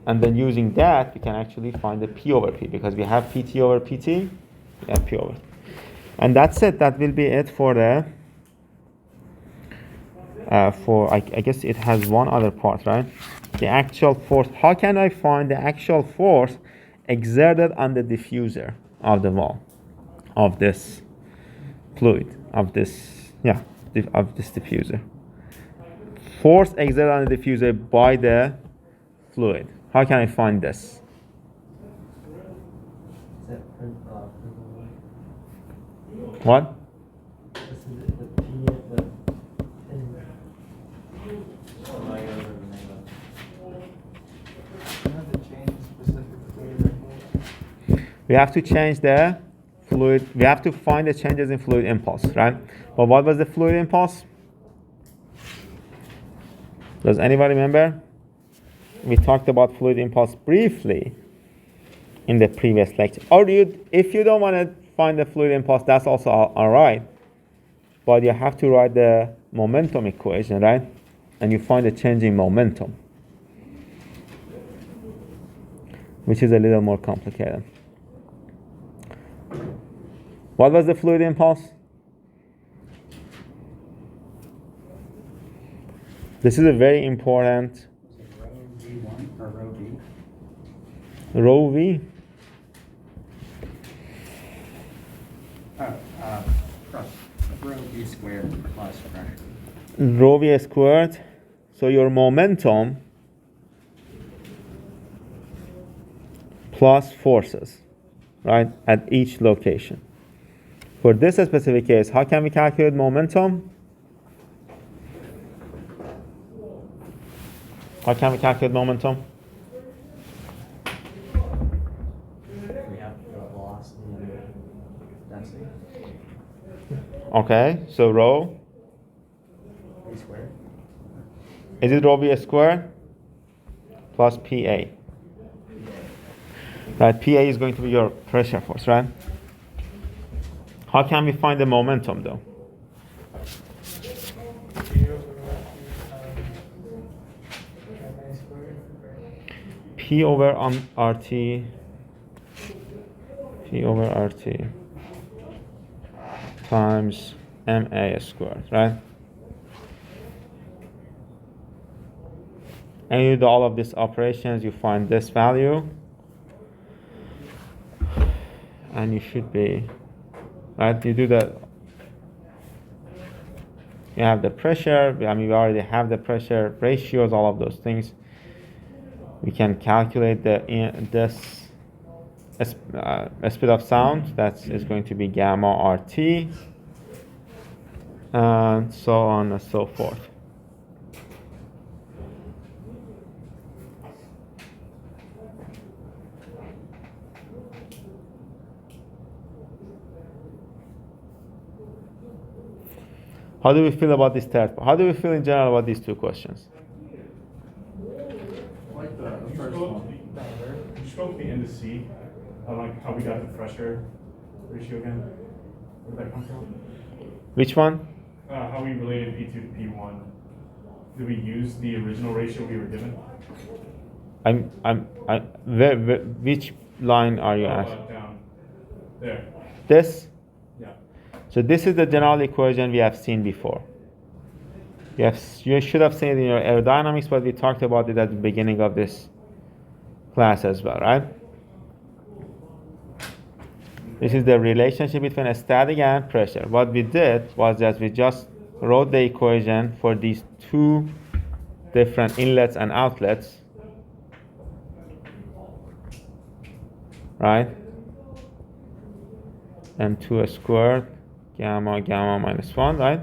And then using that, we can actually find the P over P because we have PT over PT, we have P over. And that's it. That will be it for the, I guess it has one other part, right? The actual force. How can I find the actual force exerted on the diffuser of the wall, of this fluid, of this diffuser? Force exerted on the diffuser by the fluid. How can I find this? What? We have to change the fluid. We have to find the changes in fluid impulse, right? But what was the fluid impulse? Does anybody remember? We talked about fluid impulse briefly in the previous lecture. Or if you don't want to find the fluid impulse, that's also all right. But you have to write the momentum equation, right? And you find the change in momentum, which is a little more complicated. What was the fluid impulse? This is a very important. Rho V1 or rho V? Rho V. Rho V squared plus pressure. Rho V squared. So your momentum plus forces, right, at each location. For this specific case, how can we calculate momentum? How can we calculate momentum? We have the velocity and density. Okay, so rho. V squared. Is it rho V squared plus PA? Right, PA is going to be your pressure force, right? How can we find the momentum though? P over RT. P over RT times MA squared, right? And you do all of these operations, you find this value, and you should be, right? You do the, you have the pressure, I mean, we already have the pressure ratios, all of those things. We can calculate this speed of sound, that is going to be gamma RT, and so on and so forth. How do we feel about this third part? How do we feel in general about these two questions? Like the first one. Could you spoke the N to C, like how we got the pressure ratio again? Where did that come from? Which one? How we related P2 to P1. Did we use the original ratio we were given? Which line are you Oh, asking? down. There. This? Yeah. So this is the general equation we have seen before. You should have seen it in your aerodynamics, but we talked about it at the beginning of this class as well, right? This is the relationship between a static and pressure. What we did was that we just wrote the equation for these two different inlets and outlets, right? M2 squared, gamma minus 1, right?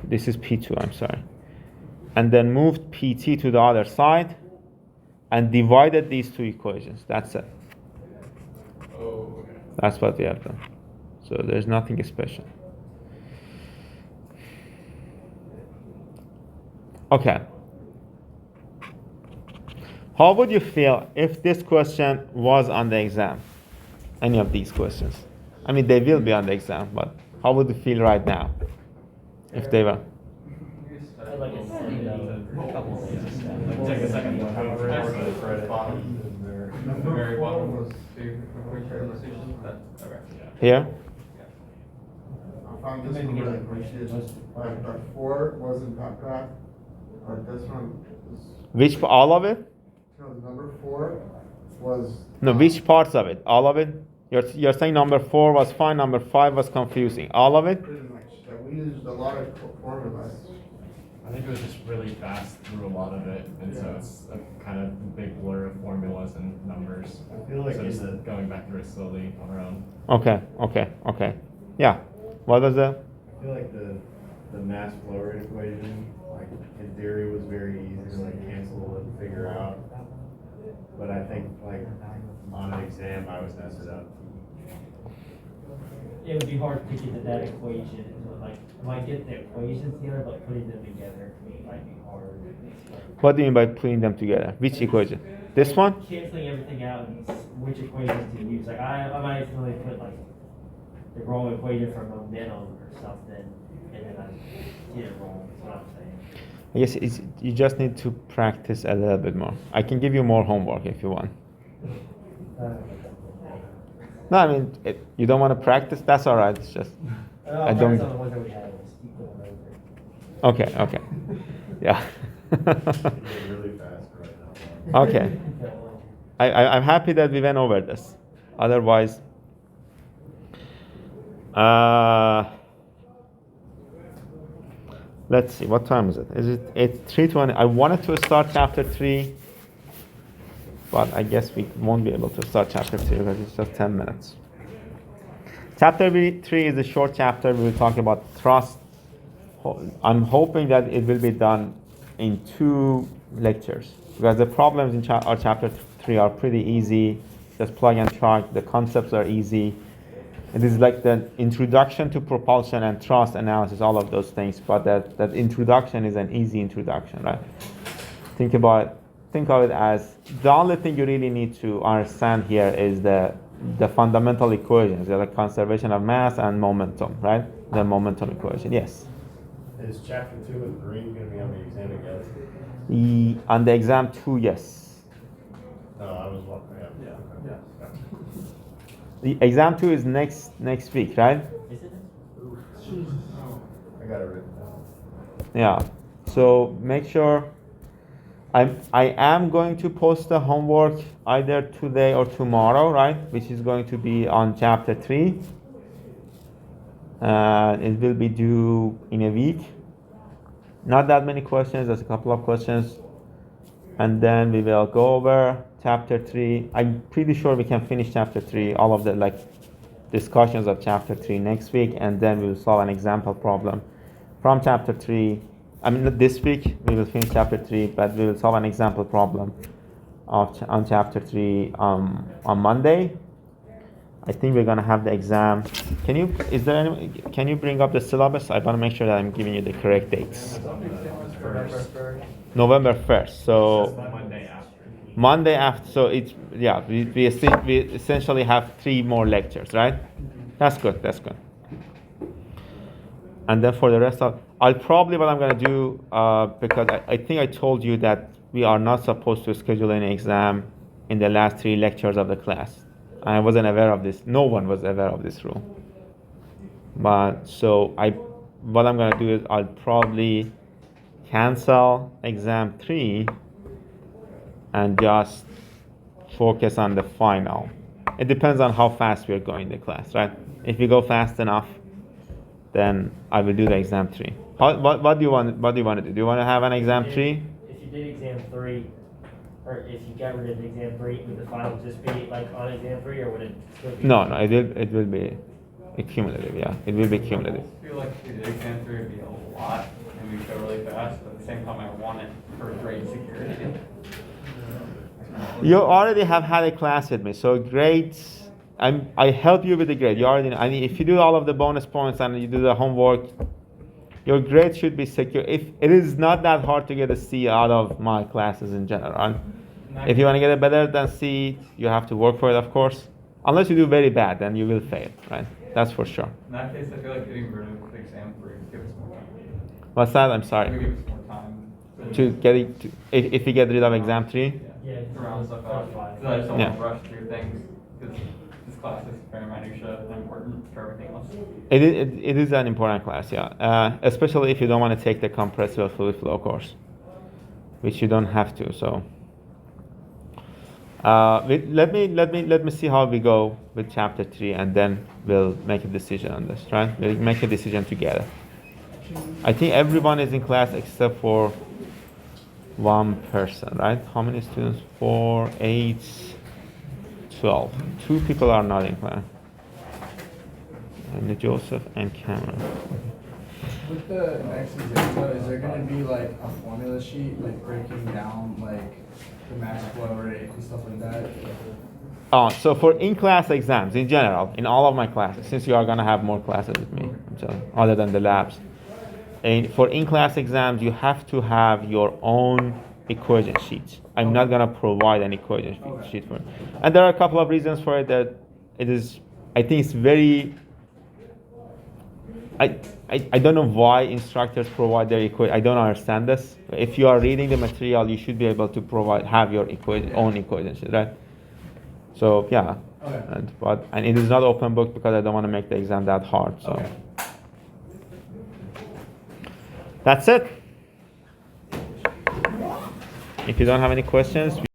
This is P2, I'm sorry. And then moved PT to the other side and divided these two equations. That's it. Oh, okay. That's what we have done. So there's nothing special. Okay. How would you feel if this question was on the exam? Any of these questions? I mean, they will be on the exam, but how would you feel right now if they were? I'd like to see the Like, take a second look over it, The for the bottom. The very bottom was the realization. Okay. Here? I found this one really appreciated, like 4 wasn't that bad, but this one is, All of it? no, the number 4 was. No, which parts of it? All of it? You're saying number 4 was fine, number 5 was confusing. All of it? Pretty much, that we used a lot of formulas. I think it was just really fast through a lot of it, and so it's a kind of big blur of formulas and numbers. I feel like so just going back through it slowly on our own. Okay. Yeah. What was that? I feel like the mass flow rate equation, like in theory, was very easy to like cancel and figure out. But I think like on an exam, I was messing up. It would be hard to get to that equation. Like, I get the equations together, but putting them together might be hard. What do you mean by putting them together? Which equation? This one? Canceling everything out and which equations to use. Like, I might accidentally put like the wrong equation for momentum or something, and then I get it wrong. That's what I'm saying. I guess you just need to practice a little bit more. I can give you more homework if you want. No, I mean, you don't want to practice? That's all right. It's just, I don't. On the ones that we have. Just keep going over. Okay. Yeah. Really fast right now. Okay. I'm happy that we went over this. Otherwise, let's see, what time is it? It's 3:20. I wanted to start chapter 3, but I guess we won't be able to start chapter 3 because it's just 10 minutes. Chapter 3 is a short chapter. We will talk about thrust. I'm hoping that it will be done in 2 lectures because the problems in our chapter 3 are pretty easy. Just plug and chug. The concepts are easy. It is like the introduction to propulsion and thrust analysis, all of those things. But that introduction is an easy introduction, right? Think of it as the only thing you really need to understand here is the fundamental equations, like conservation of mass and momentum, right? The momentum equation. Yes. Is chapter 2 and 3 going to be on the exam again? On the exam 2, yes. No, I was walking. Yeah. The exam 2 is next week, right? Is it? I got it written down. Yeah. So make sure. I am going to post the homework either today or tomorrow, right? Which is going to be on chapter 3. It will be due in a week. Not that many questions, just a couple of questions. And then we will go over chapter 3. I'm pretty sure we can finish chapter 3, all of the discussions of chapter 3 next week, and then we will solve an example problem from chapter 3. I mean, this week we will finish chapter 3, but we will solve an example problem on chapter 3 on Monday. I think we're gonna have the exam. Can you bring up the syllabus? I wanna make sure that I'm giving you the correct dates. November 1st. November 1st, so Monday after. Monday after, so it's, yeah, we essentially have 3 more lectures, right? That's good. And then for the rest of, what I'm gonna do, because I think I told you that we are not supposed to schedule any exam in the last 3 lectures of the class. I wasn't aware of this. No one was aware of this rule. But so what I'm gonna do is I'll probably cancel exam 3 and just focus on the final. It depends on how fast we're going the class, right? If we go fast enough, then I will do the exam 3. What do you want to do? Do you want to have an exam 3? If you did exam 3, or if you got rid of exam 3, would the final just be like on exam 3, or would it still be? No, it will be cumulative. Yeah, it will be cumulative. I feel like if we did exam 3, it'd be a lot, and we'd go really fast, but at the same time, I want it for grade security. You already have had a class with me, so grades. I help you with the grade. You already know. I mean, if you do all of the bonus points and you do the homework, your grade should be secure. If it is not that hard to get a C out of my classes in general. If you want to get a better than C, you have to work for it, of course. Unless you do very bad, then you will fail, right? That's for sure. In that case, I feel like getting rid of exam 3 would give us more time. What's that? I'm It sorry. would give us more time. To get it, if you get rid of exam 3. Yeah, To round stuff out. clarify. So I just don't Yeah. want to rush through things, because this class is very minutia and important for everything else. It is an important class, yeah. Especially if you don't want to take the compressible fluid flow course, which you don't have to. So, let me see how we go with chapter 3, and then we'll make a decision on this. Right? We'll make a decision together. I think everyone is in class except for one person, right? How many students? 4, 8, 12. 2 people are not in class. And Joseph and Cameron. With the next exam, though, is there gonna be like a formula sheet, like breaking down like the mass flow rate and stuff like that? So for in-class exams, in general, in all of my classes, since you are gonna have more classes with me, other than the labs, and for in-class exams, you have to have your own equation sheets. I'm not gonna provide an equation sheet for it. And there are a couple of reasons for it that it is, I think it's very, I don't know why instructors provide their equation. I don't understand this. If you are reading the material, you should be able to have your own equation sheet, right? So yeah, Okay. and it is not open book because I don't want to make the exam that hard. So Okay. that's it. If you don't have any questions.